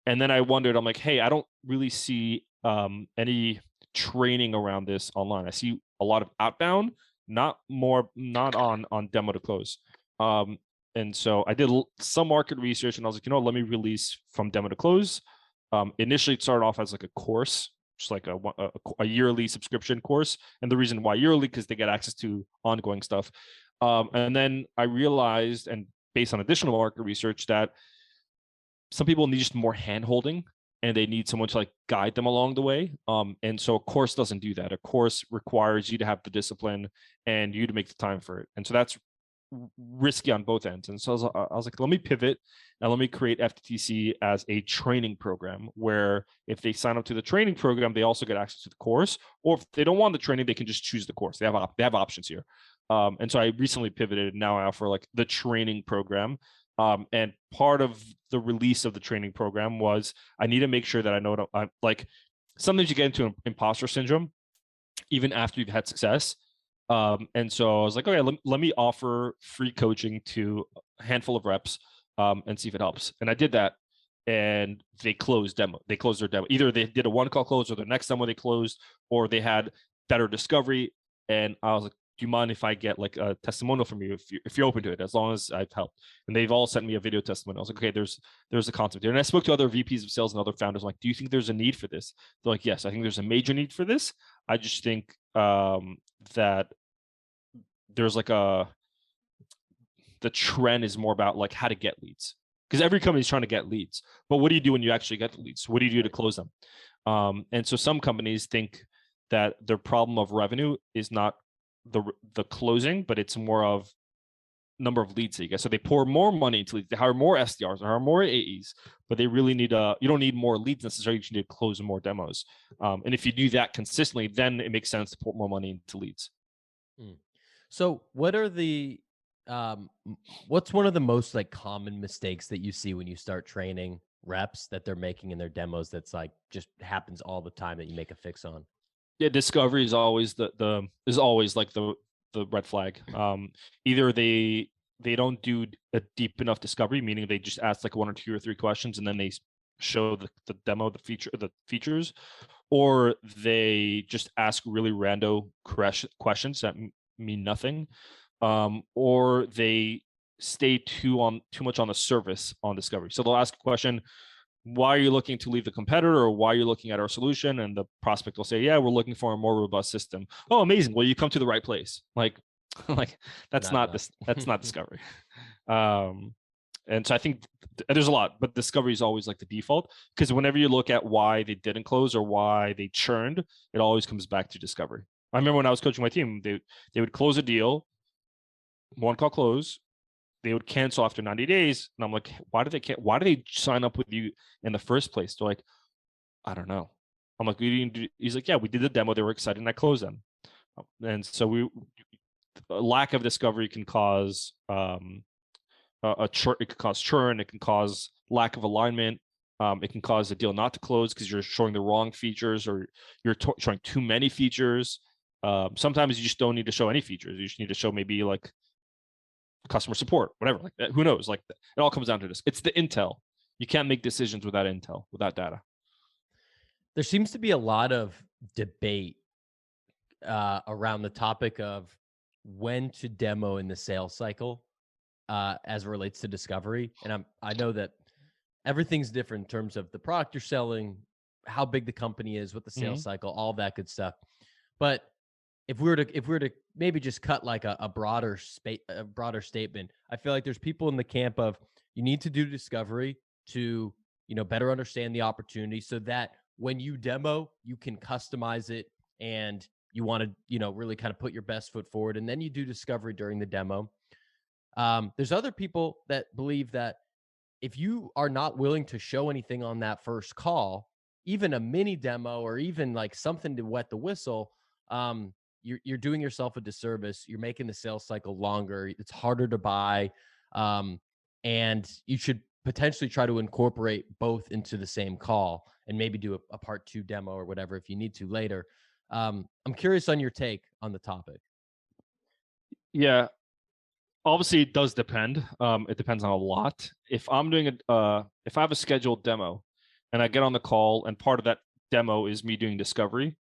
S2: then I wondered, I'm like, hey, I don't really see any training around this online. I see a lot of outbound, not on demo to close. And so I did some market research, and I was like, let me release from demo to close. Initially, it started off as like a course, just like a yearly subscription course. And the reason why yearly, because they get access to ongoing stuff. And then I realized, and based on additional market research, that some people need just more hand-holding, and they need someone to like guide them along the way. And so a course doesn't do that. A course requires you to have the discipline and you to make the time for it. And so that's risky on both ends. And so I was like, let me pivot and let me create FTTC as a training program, where if they sign up to the training program, they also get access to the course. Or if they don't want the training, they can just choose the course. They have options here. And so I recently pivoted. Now I offer like the training program. And part of the release of the training program was I need to make sure that I know what I'm like. Sometimes you get into imposter syndrome even after you've had success. And so I was like, okay, let me offer free coaching to a handful of reps and see if it helps. And I did that, and they closed their demo. Either they did a one-call close, or the next demo they closed, or they had better discovery. And I was like, do you mind if I get like a testimonial from you if you're open to it, as long as I've helped? And they've all sent me a video testimonial. I was like, okay, there's a concept here. And I spoke to other VPs of sales and other founders. I'm like, do you think there's a need for this? They're like, yes, I think there's a major need for this. I just think that there's like the trend is more about like how to get leads, because every company is trying to get leads, but what do you do when you actually get the leads? What do you do to close them? And so some companies think that their problem of revenue is not the closing, but it's more of number of leads that you get. So they pour more money into leads, they hire more SDRs, they hire more AEs, but they really need you don't need more leads necessarily, you just need to close more demos. And if you do that consistently, then it makes sense to put more money into leads.
S3: So what are what's one of the most like common mistakes that you see when you start training reps that they're making in their demos that's like just happens all the time that you make a fix on?
S2: Yeah, discovery is always the red flag. Either they don't do a deep enough discovery, meaning they just ask like 1 or 2 or 3 questions and then they show the demo, the features, or they just ask really random questions that mean nothing, or they stay too much on the surface on discovery. So they'll ask a question, why are you looking to leave the competitor, or why are you looking at our solution? And the prospect will say, yeah, we're looking for a more robust system. Oh, amazing. Well, you come to the right place. Like that's not discovery. And so I think there's a lot, but discovery is always like the default, because whenever you look at why they didn't close or why they churned, it always comes back to discovery. I remember when I was coaching my team, they would close a deal, one call close, they would cancel after 90 days. And I'm like, why do they sign up with you in the first place? They're like, I don't know. I'm like, he's like, yeah, we did the demo. They were excited and I closed them. And so a lack of discovery can cause it can cause churn. It can cause lack of alignment. It can cause a deal not to close because you're showing the wrong features, or you're showing too many features. Sometimes you just don't need to show any features. You just need to show maybe like customer support, whatever, like that. Who knows? Like it all comes down to this. It's the intel. You can't make decisions without intel, without data.
S3: There seems to be a lot of debate around the topic of when to demo in the sales cycle as it relates to discovery. And I know that everything's different in terms of the product you're selling, how big the company is, what the sales cycle, all that good stuff. But if we were to maybe just cut like a broader statement, I feel like there's people in the camp of you need to do discovery to, better understand the opportunity so that when you demo, you can customize it and you want to, really kind of put your best foot forward. And then you do discovery during the demo. There's other people that believe that if you are not willing to show anything on that first call, even a mini demo or even like something to wet the whistle, you're doing yourself a disservice. You're making the sales cycle longer. It's harder to buy. And you should potentially try to incorporate both into the same call and maybe do a part 2 demo or whatever if you need to later. I'm curious on your take on the topic.
S2: Yeah, obviously it does depend. It depends on a lot. If I'm doing if I have a scheduled demo and I get on the call and part of that demo is me doing discovery,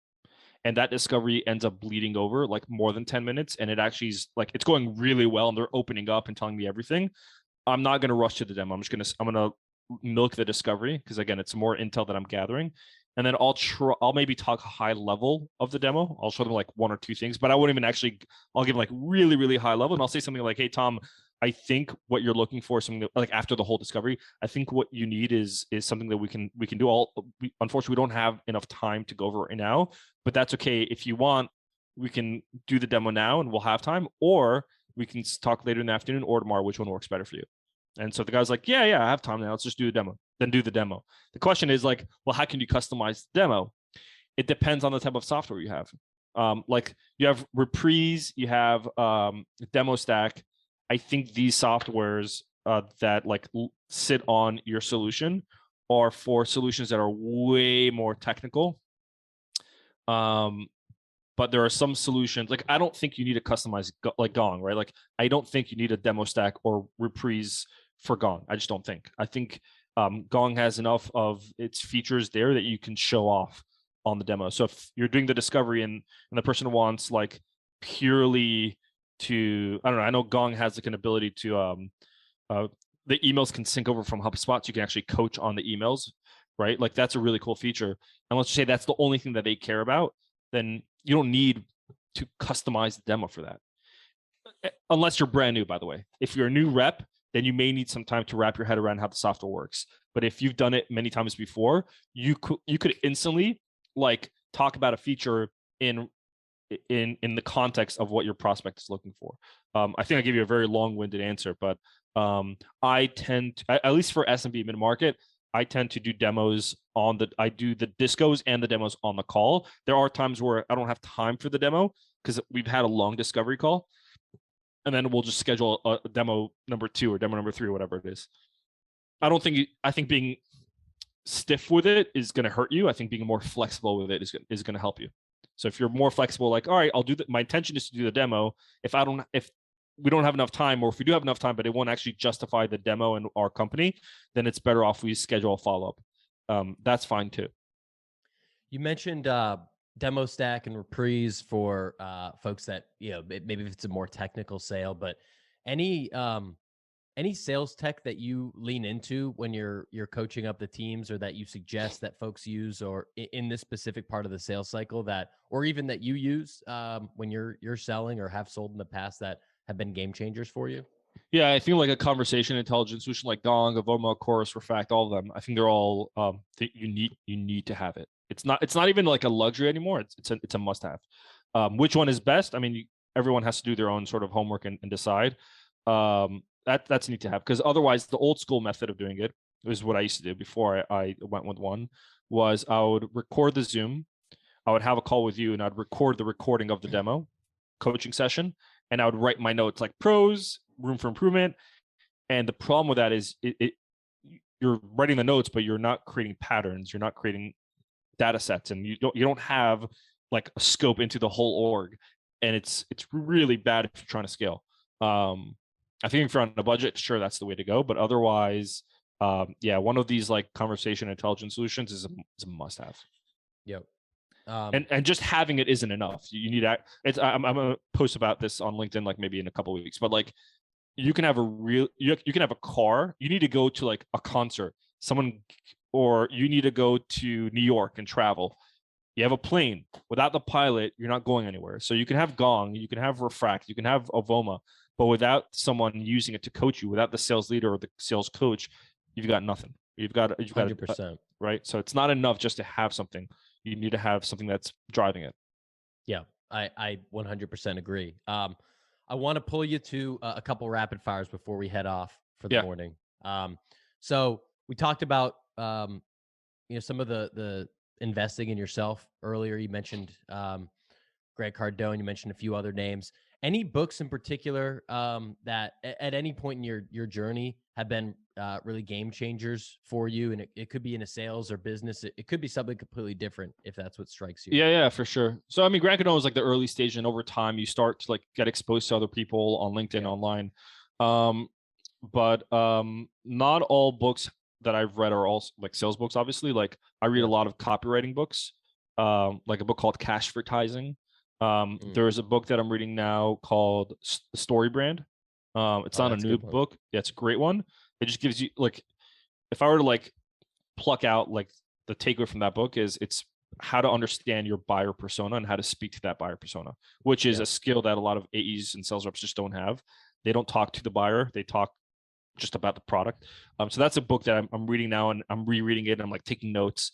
S2: and that discovery ends up bleeding over like more than 10 minutes, and it actually is like it's going really well and they're opening up and telling me everything, I'm not going to rush to the demo. I'm going to milk the discovery because again, it's more intel that I'm gathering. And then I'll maybe talk high level of the demo. I'll show them like 1 or 2 things, but I won't even I'll give like really, really high level. And I'll say something like, hey, Tom, I think what you're looking for, something that, like after the whole discovery, I think what you need is something that we can do. Unfortunately, we don't have enough time to go over it right now, but that's okay. If you want, we can do the demo now and we'll have time, or we can talk later in the afternoon or tomorrow, which one works better for you. And so the guy's like, yeah, I have time now. Let's just do the demo. Then do the demo. The question is like, well, how can you customize the demo? It depends on the type of software you have. Like you have Reprise, you have Demo Stack. I think these softwares that like sit on your solution are for solutions that are way more technical. But there are some solutions, like I don't think you need to customize like Gong, right? Like I don't think you need a Demo Stack or Reprise for Gong. I just don't think. I think Gong has enough of its features there that you can show off on the demo. So if you're doing the discovery and the person wants like purely to, I don't know, I know Gong has like an ability to, the emails can sync over from HubSpot, so you can actually coach on the emails, right? Like that's a really cool feature. And let's just say that's the only thing that they care about, then you don't need to customize the demo for that. Unless you're brand new, by the way. If you're a new rep, then you may need some time to wrap your head around how the software works. But if you've done it many times before, you could instantly like talk about a feature in the context of what your prospect is looking for. I think I gave you a very long-winded answer, but I tend to, at least for SMB mid-market, I tend to do demos I do the discos and the demos on the call. There are times where I don't have time for the demo because we've had a long discovery call. And then we'll just schedule a demo number 2 or demo number 3 or whatever it is. I think being stiff with it is going to hurt you. I think being more flexible with it is going to help you. So if you're more flexible, like, all right, my intention is to do the demo. If we don't have enough time, or if we do have enough time, but it won't actually justify the demo and our company, then it's better off we schedule a follow-up. That's fine too.
S3: You mentioned Demo Stack and Reprise for folks that, maybe if it's a more technical sale, but any sales tech that you lean into when you're coaching up the teams, or that you suggest that folks use, or in this specific part of the sales cycle or even that you use when you're selling or have sold in the past that have been game changers for you?
S2: Yeah, I think like a conversation intelligence solution like Gong, Avoma, Chorus, Refact, all of them. I think they're all you need to have it. It's not even like a luxury anymore. It's a must have. Which one is best? I mean, everyone has to do their own sort of homework and decide. That's neat to have, because otherwise the old school method of doing it is what I used to do before I went with one, was I would record the Zoom, I would have a call with you, and I'd record the recording of the demo coaching session, and I would write my notes like pros, room for improvement. And the problem with that is you're writing the notes, but you're not creating patterns, you're not creating data sets, and you don't have like a scope into the whole org, and it's really bad if you're trying to scale. I think if you're on a budget, sure, that's the way to go, but otherwise, one of these like conversation intelligence solutions is a must have.
S3: Yep.
S2: And just having it isn't enough. You need I'm gonna post about this on LinkedIn like maybe in a couple of weeks, but like you can have a car, you need to go to like a concert, or you need to go to New York and travel. You have a plane. Without the pilot, you're not going anywhere. So you can have Gong, you can have Refract, you can have Avoma, but without someone using it to coach you, without the sales leader or the sales coach, you've got nothing. You've got
S3: 100%.
S2: Right. So it's not enough just to have something. You need to have something that's driving it.
S3: Yeah, I 100% agree. I want to pull you to a couple rapid fires before we head off for the morning. So we talked about some of the investing in yourself earlier. You mentioned Greg Cardone. You mentioned a few other names. Any books in particular that at any point in your journey have been really game changers for you? And it could be in a sales or business. It could be something completely different if that's what strikes you.
S2: Yeah, for sure. So, I mean, Grant Cardone was like the early stage, and over time you start to like get exposed to other people on LinkedIn, online. But not all books that I've read are all like sales books, obviously. Like I read a lot of copywriting books, like a book called Cashvertising. There's a book that I'm reading now called Story Brand. It's not a new book. Yeah, it's a great one. It just gives you like, if I were to like pluck out like the takeaway from that book is it's how to understand your buyer persona and how to speak to that buyer persona, which is a skill that a lot of AEs and sales reps just don't have. They don't talk to the buyer. They talk just about the product. So that's a book that I'm reading now, and I'm rereading it, and I'm like taking notes.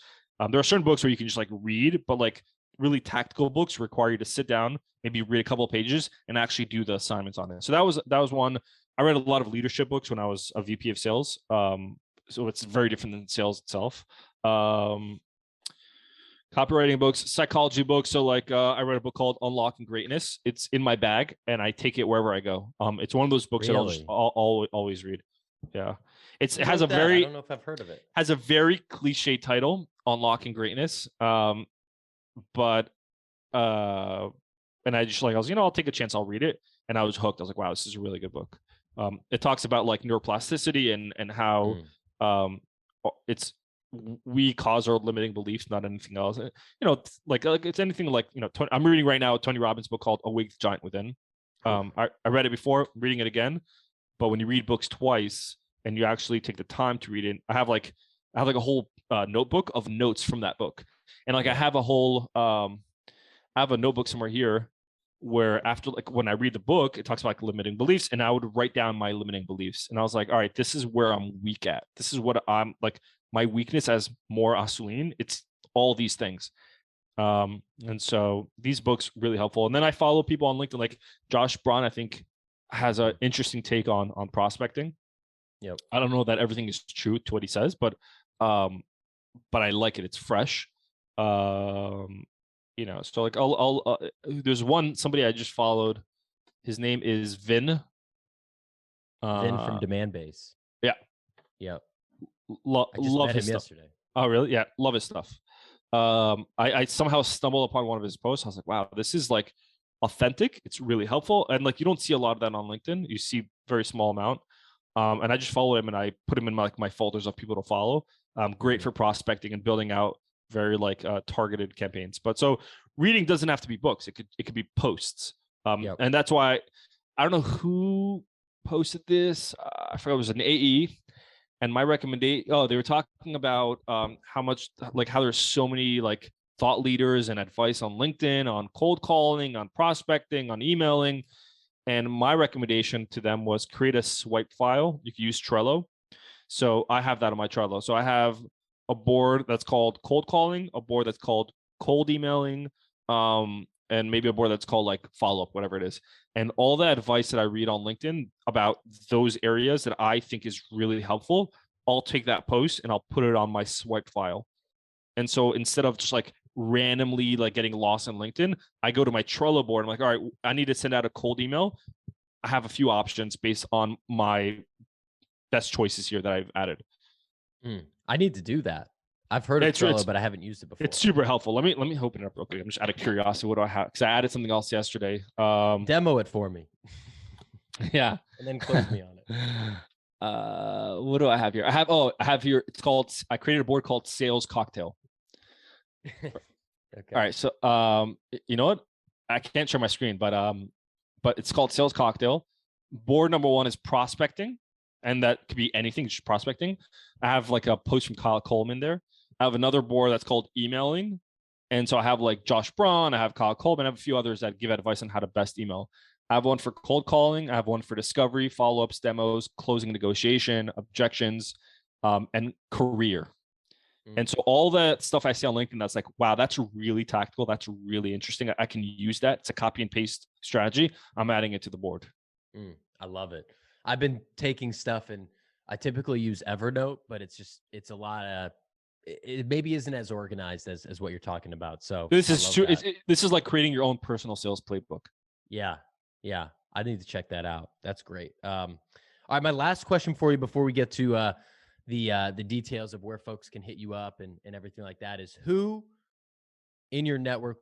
S2: There are certain books where you can just like read, but like really tactical books require you to sit down, maybe read a couple of pages and actually do the assignments on it. So that was one. I read a lot of leadership books when I was a VP of sales. So it's very different than sales itself. Copywriting books, psychology books. So like I read a book called Unlocking Greatness. It's in my bag and I take it wherever I go. It's one of those books that I'll always read. Yeah. It has a very,
S3: I don't know if I've heard of it.
S2: Has a very cliche title, Unlocking Greatness. But and I just like, I was, I'll take a chance, I'll read it. And I was hooked. I was like, wow, this is a really good book. It talks about like neuroplasticity and how we cause our limiting beliefs, not anything else. Like it's anything like, I'm reading right now Tony Robbins' book called Awake the Giant Within. I read it before, I'm reading it again. But when you read books twice and you actually take the time to read it, I have like a whole notebook of notes from that book. And like I have a whole I have a notebook somewhere here where after like when I read the book, it talks about like limiting beliefs, and I would write down my limiting beliefs. And I was like, all right, this is where I'm weak at. This is what I'm like, my weakness as Mor Assouline. It's all these things. And so these books really helpful. And then I follow people on LinkedIn, like Josh Braun, I think has an interesting take on prospecting.
S3: Yep.
S2: I don't know that everything is true to what he says, but I like it. It's fresh. So like I'll there's somebody I just followed. His name is Vin.
S3: Vin from Demand Base.
S2: Yeah.
S3: Yep.
S2: Love
S3: met
S2: his
S3: him
S2: stuff.
S3: yesterday.
S2: Oh, really? Yeah. Love his stuff. I somehow stumbled upon one of his posts. I was like, wow, this is like authentic. It's really helpful. And like, you don't see a lot of that on LinkedIn. You see very small amount. And I just followed him and I put him in my folders of people to follow. Great for prospecting and building out very like targeted campaigns. But so reading doesn't have to be books. It could be posts. And that's why I don't know who posted this. I forgot, it was an AE. And my recommendation, they were talking about how there's so many like thought leaders and advice on LinkedIn, on cold calling, on prospecting, on emailing. And my recommendation to them was create a swipe file. You can use Trello. So I have that on my Trello. So I have a board that's called cold calling, a board that's called cold emailing, and maybe a board that's called like follow-up, whatever it is. And all the advice that I read on LinkedIn about those areas that I think is really helpful, I'll take that post and I'll put it on my swipe file. And so instead of just like randomly like getting lost on LinkedIn, I go to my Trello board. I'm like, all right, I need to send out a cold email. I have a few options based on my best choices here that I've added.
S3: I need to do that. I've heard of Trello, but I haven't used it before.
S2: It's super helpful. Let me open it up real quick. I'm just out of curiosity. What do I have? Because I added something else yesterday.
S3: Demo it for me.
S2: Yeah.
S3: And then close me on
S2: it. What do I have here? I have here. I created a board called Sales Cocktail.
S3: Okay.
S2: All right. So you know what? I can't share my screen, but it's called Sales Cocktail. Board number 1 is prospecting. and that could be anything, just prospecting. I have like a post from Kyle Coleman there. I have another board that's called emailing. And so I have like Josh Braun, I have Kyle Coleman, I have a few others that give advice on how to best email. I have one for cold calling. I have one for discovery, follow-ups, demos, closing negotiation, objections, and career. And so all that stuff I see on LinkedIn, that's like, wow, that's really tactical. That's really interesting. I can use that. It's a copy and paste strategy. I'm adding it to the board.
S3: I love it. I've been taking stuff, and I typically use Evernote, but it's a lot of, it maybe isn't as organized as what you're talking about. So
S2: this is true. This is like creating your own personal sales playbook.
S3: Yeah. I need to check that out. That's great. All right. My last question for you before we get to the details of where folks can hit you up and everything like that is, who in your network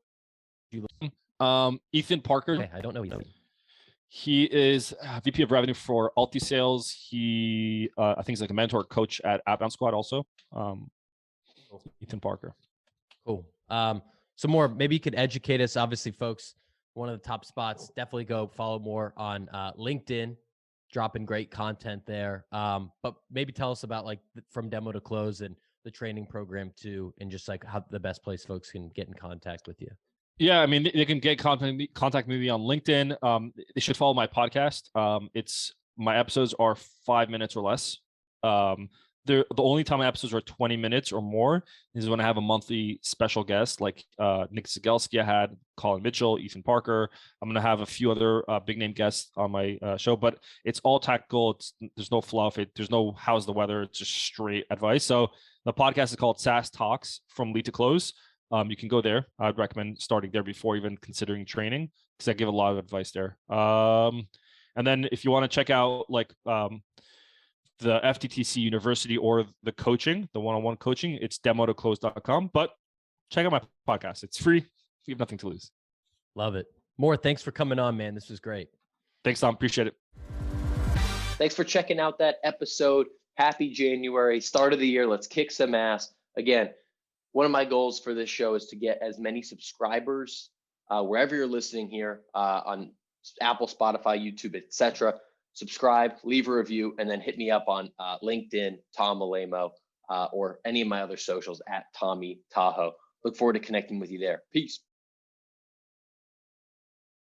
S3: you
S2: Ethan Parker.
S3: Okay, I don't know Ethan.
S2: He is VP of Revenue for Alti Sales. He, I think, he's like a mentor coach at Outbound Squad also. Ethan Parker.
S3: Cool. So Mor, maybe you could educate us. Obviously, folks, one of the top spots. Definitely go follow Mor on LinkedIn, dropping great content there. But maybe tell us about like from demo to close and the training program too, and just like how the best place folks can get in contact with you.
S2: Yeah, I mean, they can get contact me on LinkedIn. They should follow my podcast. My episodes are 5 minutes or less. The only time my episodes are 20 minutes or more is when I have a monthly special guest, like Nick Zagelski. I had Colin Mitchell, Ethan Parker. I'm gonna have a few other big name guests on my show, but it's all tactical. There's no fluff. There's no how's the weather. It's just straight advice. So the podcast is called SaaS Talks from Lead to Close. You can go there. I'd recommend starting there before even considering training, because I give a lot of advice there. And then if you want to check out like the FTTC University or the coaching, the one-on-one coaching, it's demotoclose.com. But check out my podcast. It's free. You have nothing to lose.
S3: Love it. Mor, thanks for coming on, man. This was great.
S2: Thanks, Tom. Appreciate it.
S1: Thanks for checking out that episode. Happy January, start of the year. Let's kick some ass. Again, one of my goals for this show is to get as many subscribers wherever you're listening here on Apple, Spotify, YouTube, etc. Subscribe, leave a review, and then hit me up on LinkedIn, Tom Alemo, or any of my other socials at Tommy Tahoe. Look forward to connecting with you there. Peace.